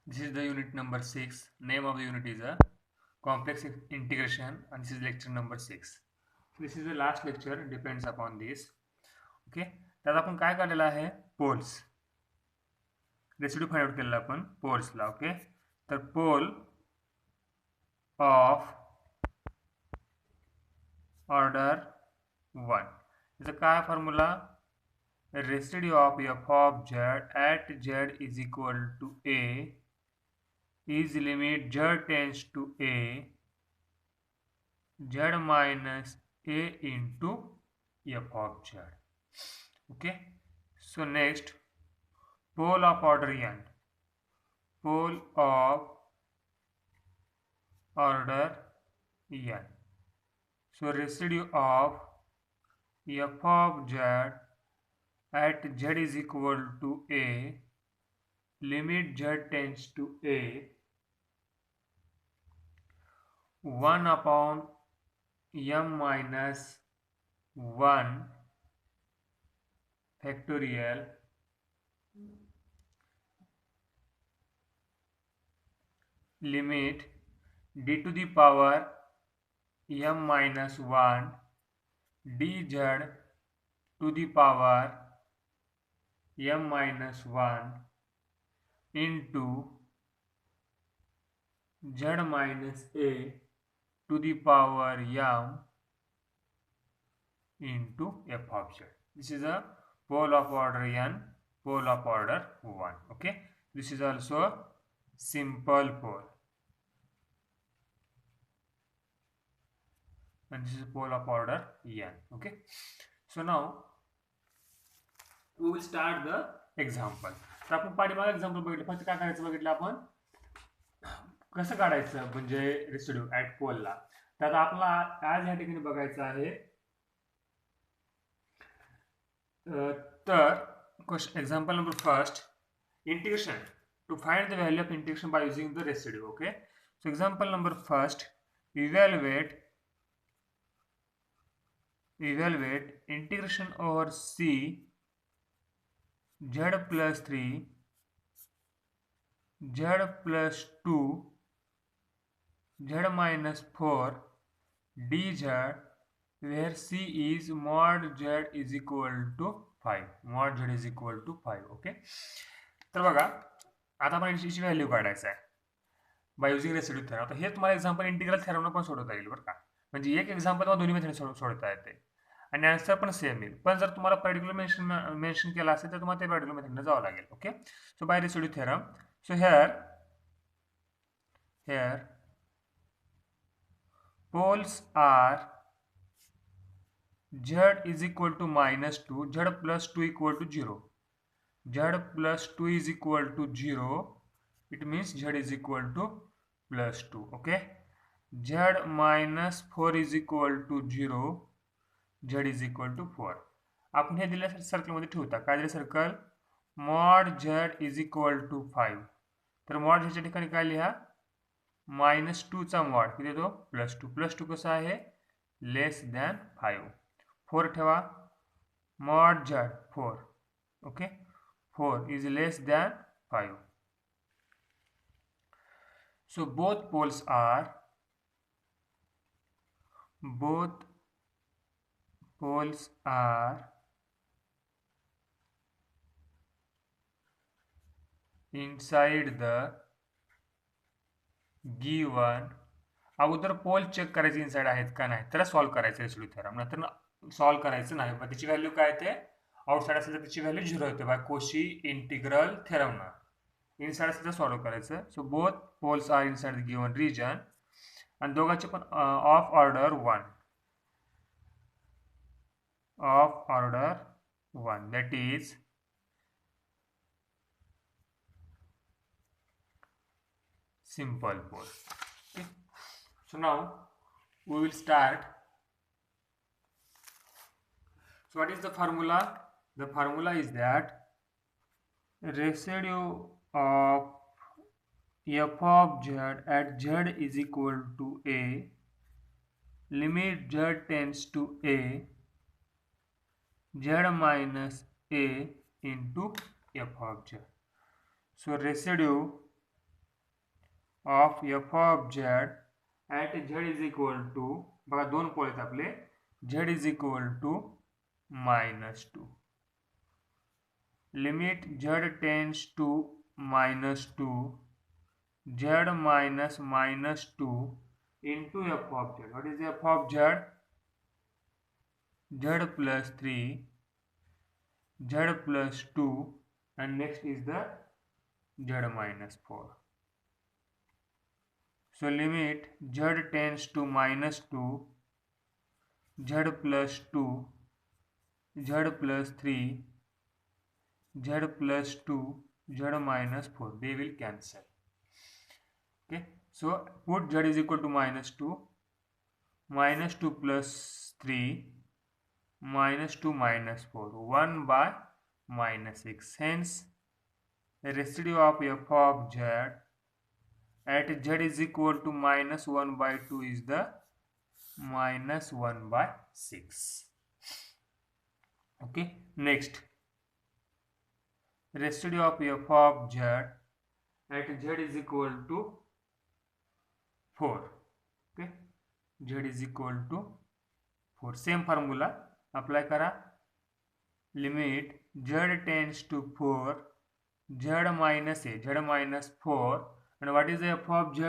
This is the unit number 6. Name of the unit is a complex integration, and this is lecture number 6. This is the last lecture, depends upon this. Okay, त्यात आपण काय काढलेलं आहे? Poles. Residue find out केलेला आपण पोल्सला. Okay, तर पोल of order 1 याचा काय formula? Residue of f of z at z is equal to a is limit z tends to a z minus a into f of z. Okay, so next, pole of order n, pole of order n. So residue of f of z at z is equal to a, limit z tends to a, 1 upon m minus 1 factorial limit d to the power m minus 1 dz to the power m minus 1 into z minus a to the power m into f of z. This is a pole of order n, pole of order 1. Okay, this is also a simple pole, and this is pole of order n. Okay, so now we will start the example. तर आपण पाठीमागे example बघितलं, फक्त काय करायचं बघितलं आपण कसं काढायचं म्हणजे रेसिड्यू ऍट पोलला. तर आपला आज या ठिकाणी बघायचं आहे. तर example number first, integration to find the value of integration by using the residue. Okay, so example number first, evaluate integration over c z plus 3 z plus 2 z minus 4 dz where c is mod z is equal to 5, mod z is equal to 5. Okay, तर बघा आता आपण याची value काढायचं आहे by using residue theorem. आता हे तुम्हाला example integral थेरमला पण सोडवता येईल बरं का, म्हणजे एक एक्झाम्पल तुम्हाला दोन्ही मेथड सोडवता येते आणि आन्सर पण सेम येईल. पण जर तुम्हाला पर्टिक्युलर मेन्शन केला असेल तर तुम्हाला त्या पर्टिक्युलर मेथडने जावं लागेल. Okay, so by residue theorem, so here poles are z is equal to minus 2, z plus 2 equal to 0, z plus 2 is equal to 0, it means z is equal to plus 2. okay, z minus 4 is equal to 0, z is equal to 4. आपण हे दिल्या सर्कलमध्ये ठेवता. काय दिलं circle? Mod z is equal to 5. तर mod झेडच्या ठिकाणी काय लिहा? मायनस 2 चा मॉड किती येतो? प्लस 2. प्लस 2 कसं आहे? Less than 5. 4 ठेवा, mod z 4. Okay, 4 is less than 5. So both poles are inside the given. अगोदर पोल चेक करायचे इनसाइड आहेत का नाही, तर सॉल्व्ह करायचं रेसिड्यू थेरम. नंतर सॉल्व्ह करायचं नाही, मग त्याची व्हॅल्यू काय येते? आउटसाइड असेल तर त्याची व्हॅल्यू 0 येते बाय कोशी इंटिग्रल थेरमनं. इनसाइड असेल तर सॉल्व्ह करायचं. So both poles are inside the given region आणि दोघांचे पण of order 1 that is simple pole. Okay, so now we will start. So what is the formula? The formula is that residue of f of z at z is equal to a, limit z tends to a, z minus a into f of z. So residue of f of z at z is equal to, बघा दोन पोल आहेत आपले, z is equal to -2. Limit z tends to -2, z minus -2 into f of z. What is f of z? Z plus 3, z plus 2, and next is the z minus 4. So limit z tends to -2, z plus 2, z plus 3, z plus 2, z minus 4. They will cancel. Okay. So put z is equal to -2, -2 plus 3, -2 minus 4, 1 by -6. Hence, the residue of f of z at z is equal to -1 by 2 is the -1 by 6. Okay. Next, residue of f of z at z is equal to 4. Okay. Z is equal to 4. Same formula apply करा. Limit z tends to 4, z minus a, z minus 4, and what is the f of z?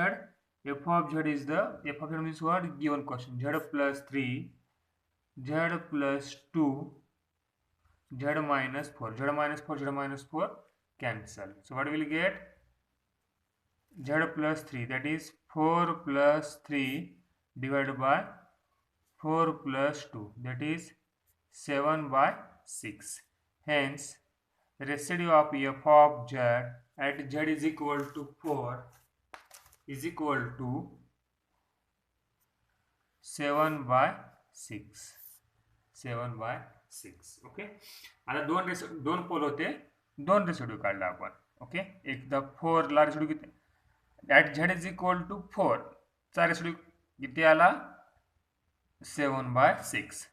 F of z is the, f of z means what? Given question, z plus 3, z plus 2, z minus 4, z minus 4, z minus 4 cancel. So what will get? Z plus 3, that is 4 plus 3 divided by 4 plus 2, that is 7 by 6. Hence, residue of f of z at z is equal to 4 is equal to 7 by 6. 7 by 6. Okay. आता दोन पोल होते, दोन residue काढला आपण. Okay. एकदा 4 ला residue किती, at z is equal to 4 चा रेसिड्यू किती आला? 7 by 6.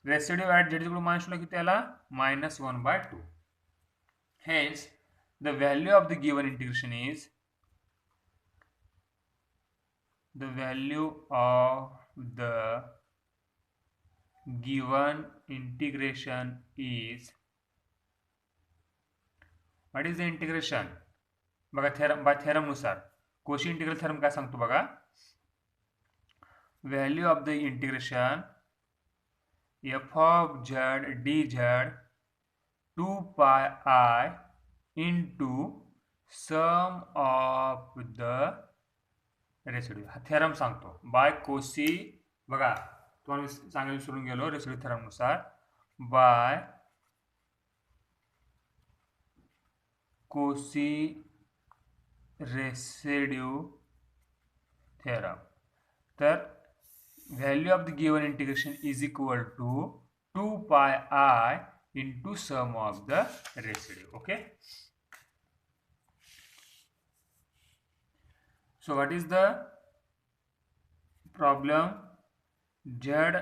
Residue at z is equal to -2 किती आला? -1 by 2. Hence, the value of the given integration is, the value of the given integration is, what is the integration? बघा theorem, bye theorem नुसार Koshi integral theorem काय सांगतो बघा, value of the integration f of z dz 2 pi I into sum of the residue. हा theorem सांगतो bye Koshi, बघा तुम्हाला सांगायला विसरून गेलो, रेसिड्यू थेरम नुसार बाय कोशी रेसिड्यू थेरम. तर value of the given integration is equal to 2 pi I into sum of the residue. Okay. So what is the problem? Z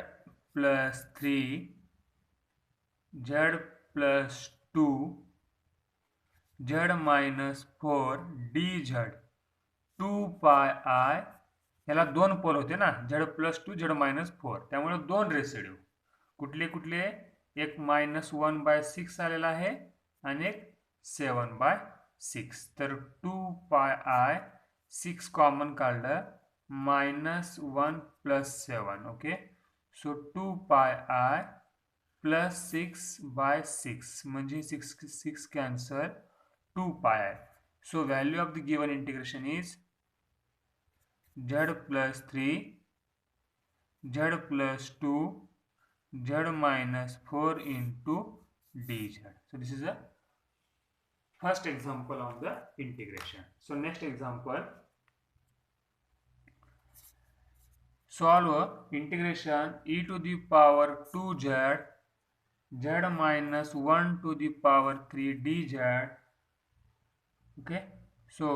plus 3, z plus 2, z minus 4 dz 2 pi I. याला दोन पोल होते ना, z plus 2, z minus 4, त्यामुळे दोन residue. कुठले कुठले? एक -1 by 6 आलेला आहे आणि एक 7 by 6. तर 2 pi I, 6 कॉमन काढलं, -1 plus 7. Okay. So 2 pi I plus 6 by 6 म्हणजे 6 cancel, 2 pi I. So value of the given integration is z plus 3, z plus 2, z minus 4 into dz. So this is the first example of the integration. So next example, solve integration e to the power 2z, z minus 1 to the power 3 dz. Okay. So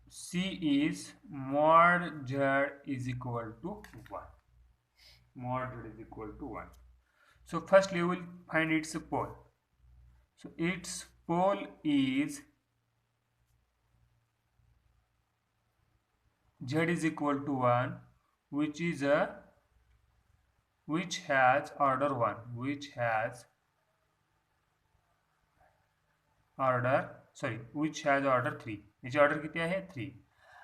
C is mod z is equal to 1. Mod z is equal to 1. So first we will find its pole. So its pole is z is equal to 1, which is a which has order 1, which has order 3. याची order किती आहे 3.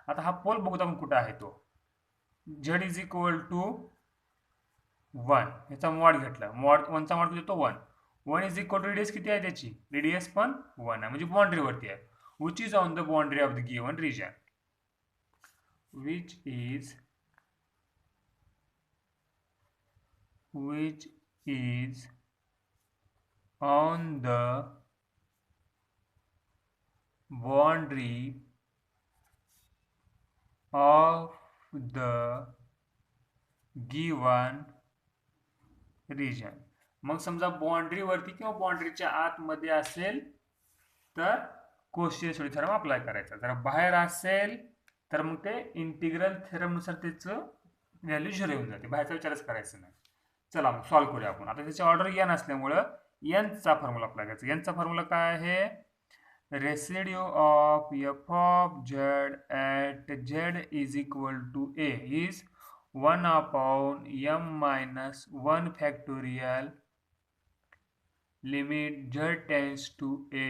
आता हा पोल बघूत आपण कुठं आहे तो. z is equal to 1, ह्याचा मॉड घेतला, मॉड 1 चा मॉड किती तो 1. 1 इज इक्वल टू रेडियस किती आहे त्याची, रेडियस पण 1 आहे, म्हणजे बाउंड्री वरती आहे. which is on the boundary of the given region, which is on the boundary of the given region. मग समजा बाउंड्री वरती किंवा बाउंड्रीच्या आतमध्ये असेल तर कोशीयल थेरम अप्लाय करायचा. जर बाहेर असेल तर मग ते इंटिग्रल थेरम नुसार त्याचं व्हॅल्यू 0 येऊन जाते. बाहेरचा विचारच करायचा नाही. चला मग सॉल्व्ह करूया आपण. आता त्याची ऑर्डर n असल्यामुळं n चा फॉर्म्युला अप्लाय करायचा. n चा फॉर्म्युला काय आहे, residue of f of z at z is equal to a is 1 upon m minus 1 factorial limit z tends to a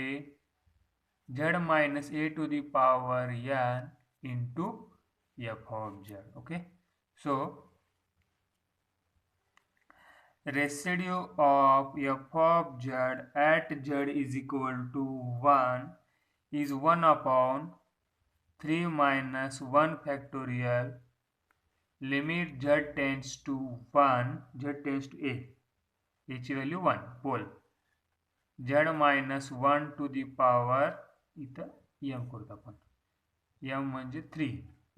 z minus a to the power n into f of z. Okay, so residue of f of z at z is equal to 1 is 1 upon 3 minus 1 factorial limit z tends to 1, z tends to a, ची value 1, pole z minus 1 to the power इथं m करतो आपण, m म्हणजे 3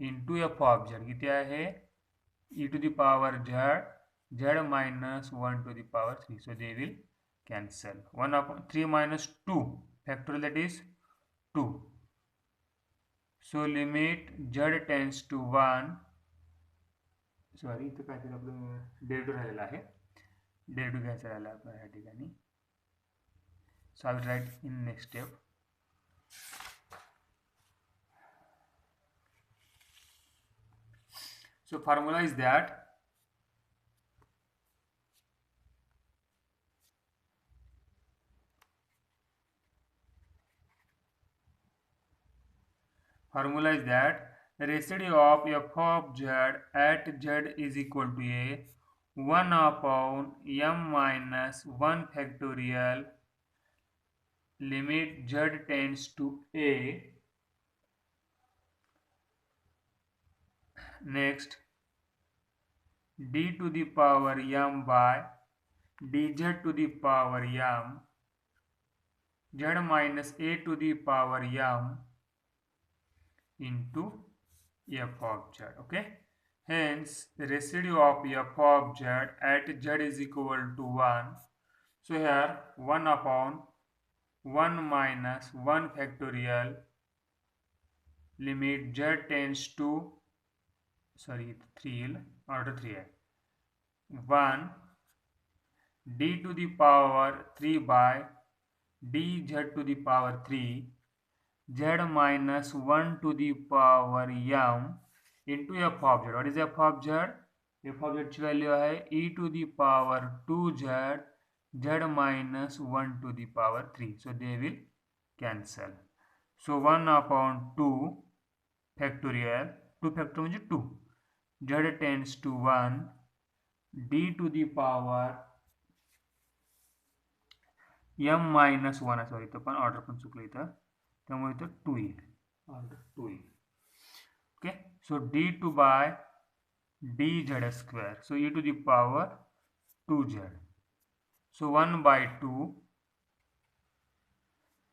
into f of z किती आहे, e to the power z minus 1 to the power 3, so they will cancel. 1 upon 3 minus 2 factorial, that is 2, so limit z tends to 1, sorry इथं काहीतरी आपलं derivative राहिलेला आहे, डेरिव्हेटिव्ह घ्यायचा राहिला आपल्याला या ठिकाणी. So I will write in next step. So formula is that residue of f of z at z is equal to a 1 upon m minus 1 factorial limit z tends to a. Next, d to the power m by dz to the power m z minus a to the power m into f of z. Okay, hence the residue of f of z at z is equal to 1. So here 1 upon 1 minus 1 factorial limit z tends to, sorry 3 order 3 है, 1 d to the power 3 by dz to the power 3 z minus 1 to the power m into f of z. What is f of z? f of z ची value आहे e to the power 2z z minus 1 to the power 3, so they will cancel. So 1 upon 2 factorial, 2 factor म्हणजे 2, z tends to 1 d to the power m minus 1, sorry इथं पण order पण चुकलं इथं, त्यामुळे इथं 2 येईल, ऑर्डर 2 येईल. Okay, so d2 by dz square, so e to the power 2z, so 1 by 2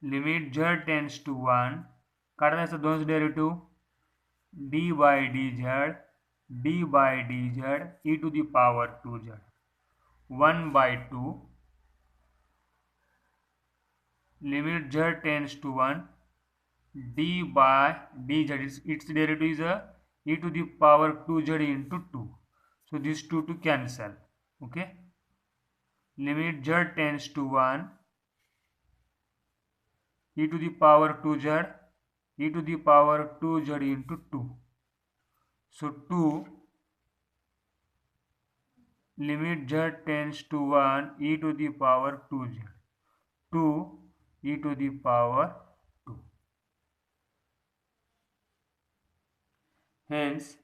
limit z tends to 1, काढायचं दोनच derivative, d by dz d by dz e to the power 2z, 1 by 2 limit z tends to 1 d by dz, its derivative is e to the power 2z into 2, so these 2 to cancel. Okay, limit z tends to 1 e to the power 2z e to the power 2z into 2, So 2 limit z tends to 1 e to the power 2z. 2 e to the power 2. Hence,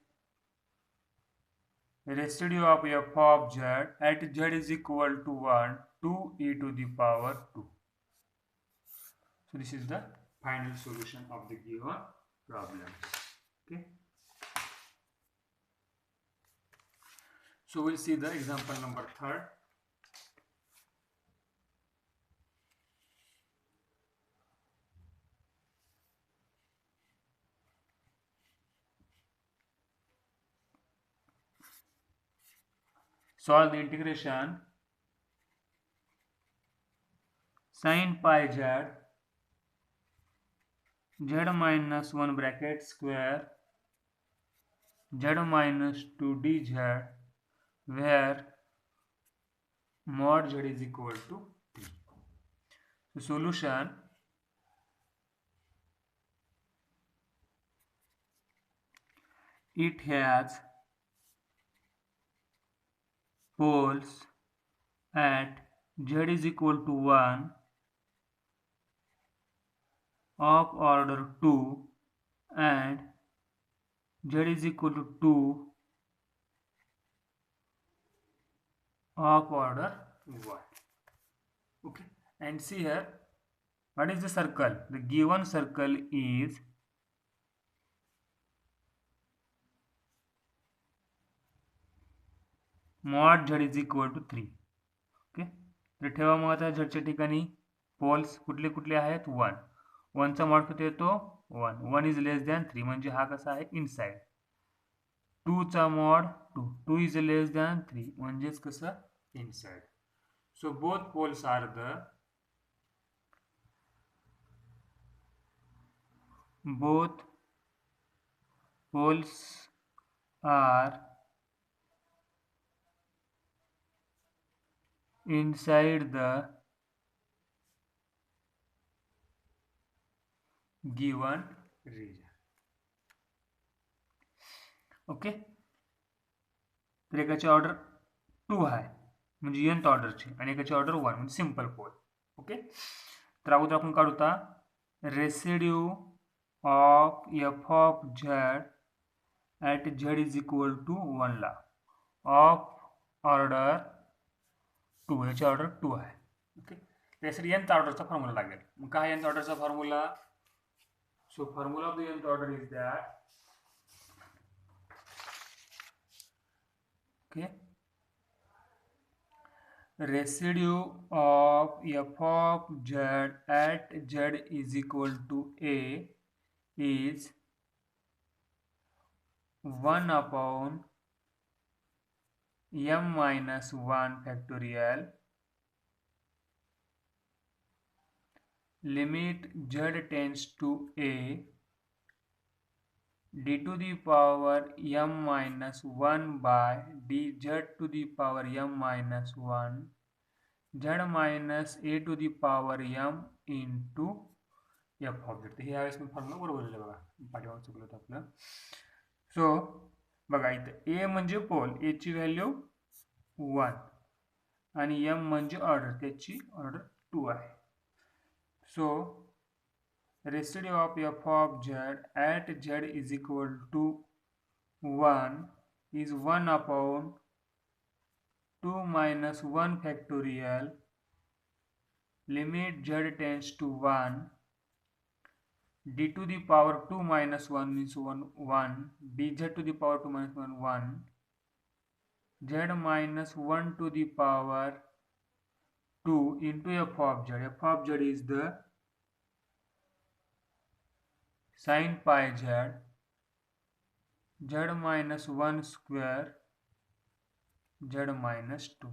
residue of f of z at z is equal to 1, 2 e to the power 2. So this is the final solution of the given problem. Okay. So we'll see the example number 3rd. Solve the integration sin pi z z minus 1 bracket square z minus 2 dz where mod z is equal to 3. So solution, it has poles at z is equal to 1 of order 2 and z is equal to 2 of order 1. Okay, and see here, what is the circle? The given circle is mod z is equal to 3. Okay, तर ठेवा मग आता झडच्या ठिकाणी poles कुठले कुठले आहेत 1. 1चा mod किती येतो 1. 1 is less than 3 म्हणजे हा कसा आहे इनसाइड. 2चा मॉड 2. 2 इज लेस दॅन 3 म्हणजेच कसं inside. So both poles are the both poles are inside the given region. Okay, तर एकाची ऑर्डर 2 आहे म्हणजे nth ऑर्डरची आणि एकाची ऑर्डर 1 म्हणजे सिंपल पोल. ओके, तर अगोदर आपण काढूता residue of f of z at z is equal to 1 ला ऑफ ऑर्डर 2, याची ऑर्डर 2 आहे. ओके, त्यासाठी nth ऑर्डरचा फॉर्म्युला लागेल. मग काय nth ऑर्डरचा formula? So formula of the nth order is that, okay, residue of f of z at z is equal to a is 1 upon m minus 1 factorial limit z tends to a d to the power m minus 1 by dz to the power m minus 1 z minus a to the power m into f of z. हे यावेळेस मी formula बरोबर लिहिलं बघा, पाठीमागे चुकलं होतं आपलं. सो बघा इथं ए म्हणजे पोल, ए ची व्हॅल्यू 1 आणि m म्हणजे ऑर्डर, त्याची ऑर्डर 2 आहे. सो residue of f of z at z is equal to 1 is 1 upon 2 minus 1 factorial limit z tends to 1 d to the power 2 minus 1 is 1 dz to the power 2 minus 1 1 z minus 1 to the power 2 into f of z. F of z is the sin pi z, z minus 1 square z minus 2.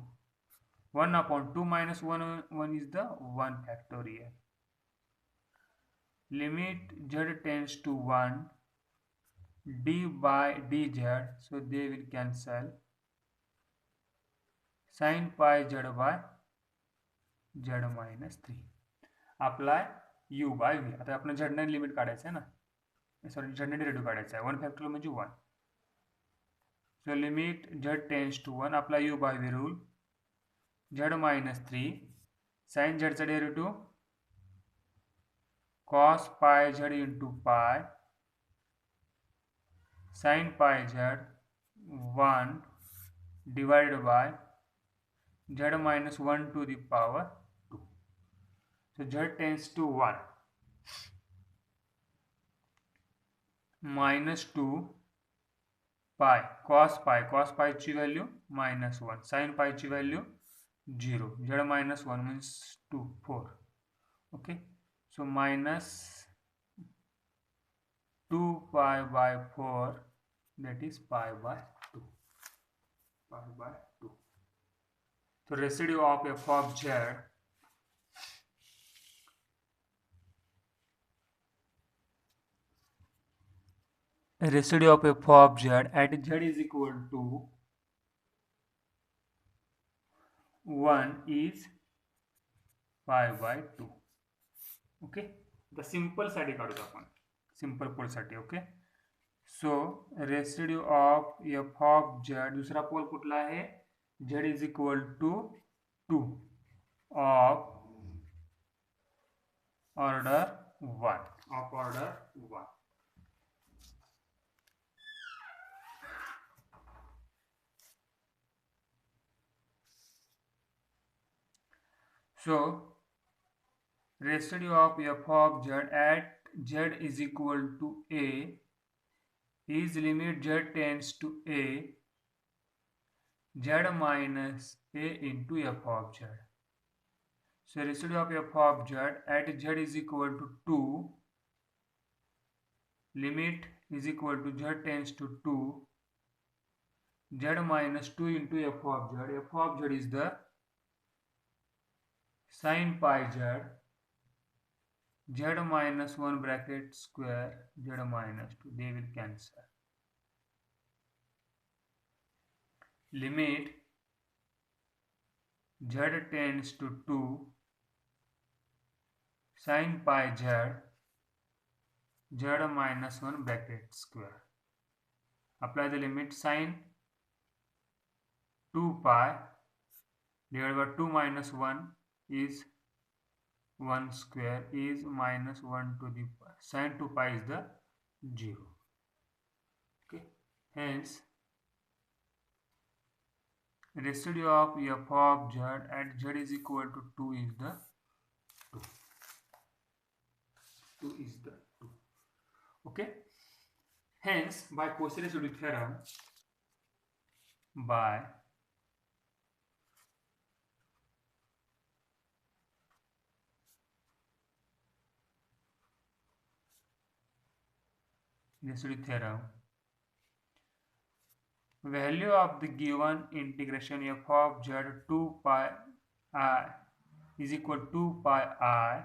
1 upon 2 minus 1 is the 1 factorial. Limit z tends to 1 d by dz, so they will cancel. Sin pi z by z minus 3. Apply u by v. आता आपण z ने limit काढायचं आहे ना, sorry z ने derivative काढायचा आहे. 1 factorial म्हणजे 1. So limit z tends to 1, apply u by v rule, z minus 3, sin z चा derivative cos pi z into pi sin pi z 1 divided by z minus 1 to the power 2. So z tends to 1 minus 2 pi cos pi ची value minus 1 sin pi ची value 0 z minus 1 means 2 4. Okay, so minus 2 pi by 4, that is pi by 2. So residue of f of z residue of f of z at z is equal to 1 is pi by 2. Okay, the simple साठी काढूया आपण, simple pole साठी. Okay, so residue of f of z, दुसरा pole कुठला आहे, z is equal to 2 of order 1 So residue of f of z at z is equal to a is limit z tends to a z minus a into f of z. So residue of f of z at z is equal to 2, limit is equal to z tends to 2 z minus 2 into f of z. F of z is the sin pi z, z minus 1 bracket square z minus 2, they will cancel. Limit z tends to 2 sin pi z, z minus 1 bracket square. Apply the limit, sin 2 pi divided by 2 minus 1 is 1 square is minus 1 to the pi. Sin 2 pi is the 0. Okay, hence residue of f of z at z is equal to 2 is the 2 is the 2. Okay, hence by Cauchy residue theorem, by residue theorem, value of the given integration f of z 2 pi I is equal to 2 pi I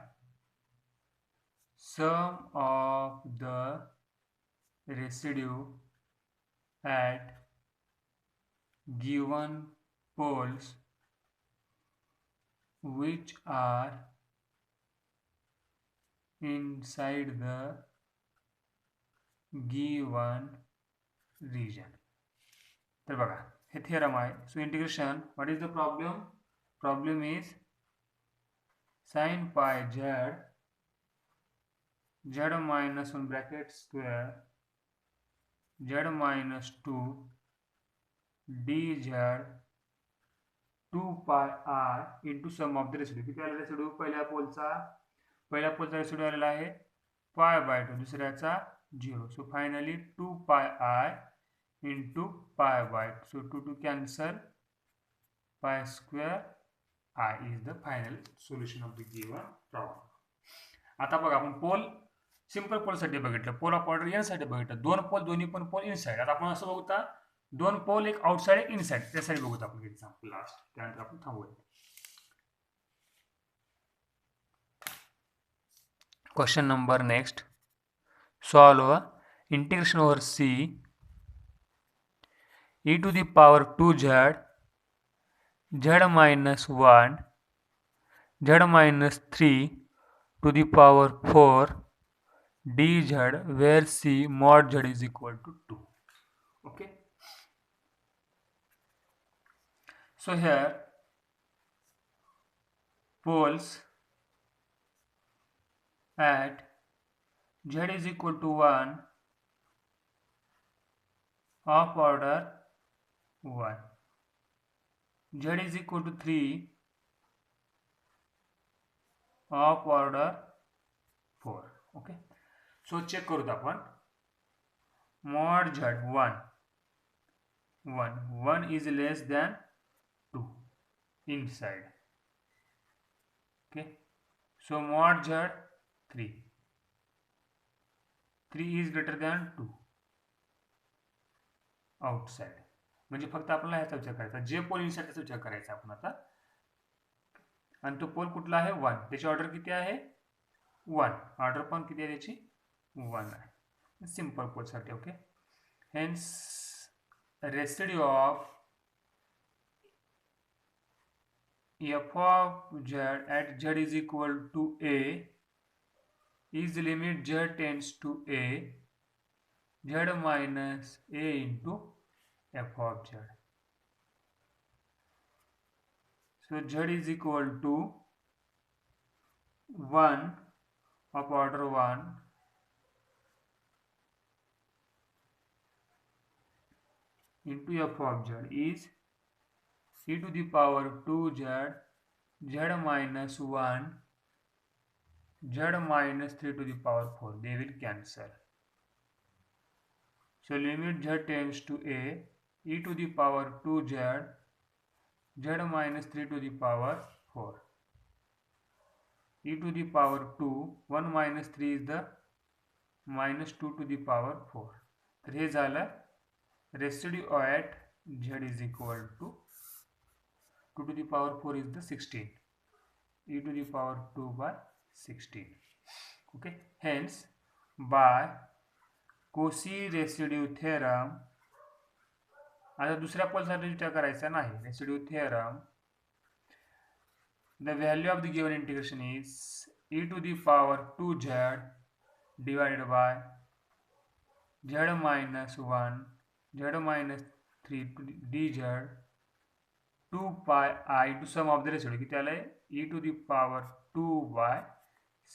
sum of the residue at given poles which are inside the given region. तर बघा हे theorem आहे. So integration, what is the problem, problem is sin pi z z minus 1 bracket square z minus 2 dz 2 pi r into sum of the residue. किती आलेला residue, पहिल्या पोलचा residue आलेला आहे pi by 2, दुसऱ्याचा 0. So finally 2 pi I into pi by 2. So 2 cancel, pi square I is the final solution of the given problem. आता बघा आपण पोल simple pole साठी बघितलं, पोल ऑफ ऑर्डर n साठी बघितलं, दोन पोल दोन्ही पण पोल इनसाइड. आता आपण असं बघूता दोन पोल एक आउटसाइड एक इनसाइड, त्यासाठी बघूत आपण एक्झाम्पल लास्ट, त्यानंतर आपण थांबूया. Question number next, solve integration over c e to the power 2z z minus 1 z minus 3 to the power 4 dz where c mod z is equal to 2. Okay, So here poles at z is equal to 1 of order 1, z is equal to 3 of order 4. Okay, so check करूत आपण mod z 1 is less than 2 inside. Okay, so mod z 3 is greater than 2 outside. म्हणजे फक्त आपल्याला ह्याचा विचार करायचा, जे पोल inside त्याचा विचार करायचा आपण आता. आणि तो पोल कुठला आहे 1, त्याची ऑर्डर किती आहे 1, ऑर्डर पण किती आहे त्याची 1 आहे, सिंपल पोल साठी. Okay, hence residue of f of z at z is equal to a is the limit z tends to a z minus a into f of z. So z is equal to 1 of order 1 into f of z is e to the power 2z z minus 1 z minus 3 to the power 4. They will cancel. So limit z tends to a e to the power 2z z minus 3 to the power 4 e to the power 2, 1 minus 3 is the minus 2 to the power 4. तर हे झालं residue at z is equal to 2 to the power 4 is the 16, e to the power 2 by 16. Okay, hence by Cauchy residue theorem, आता दुसऱ्या पोलसाठी विचार करायचा नाही, residue theorem, the value of the given integration is e to the power 2z divided by z minus 1 z minus 3 dz 2 pi I to sum of the residue किती आलंय e to the power 2 by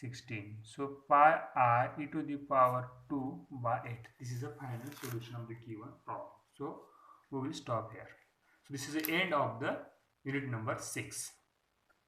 16. So pi I e to the power 2 by 8. This is the final solution of the given problem. So we will stop here. So this is the end of the unit number 6.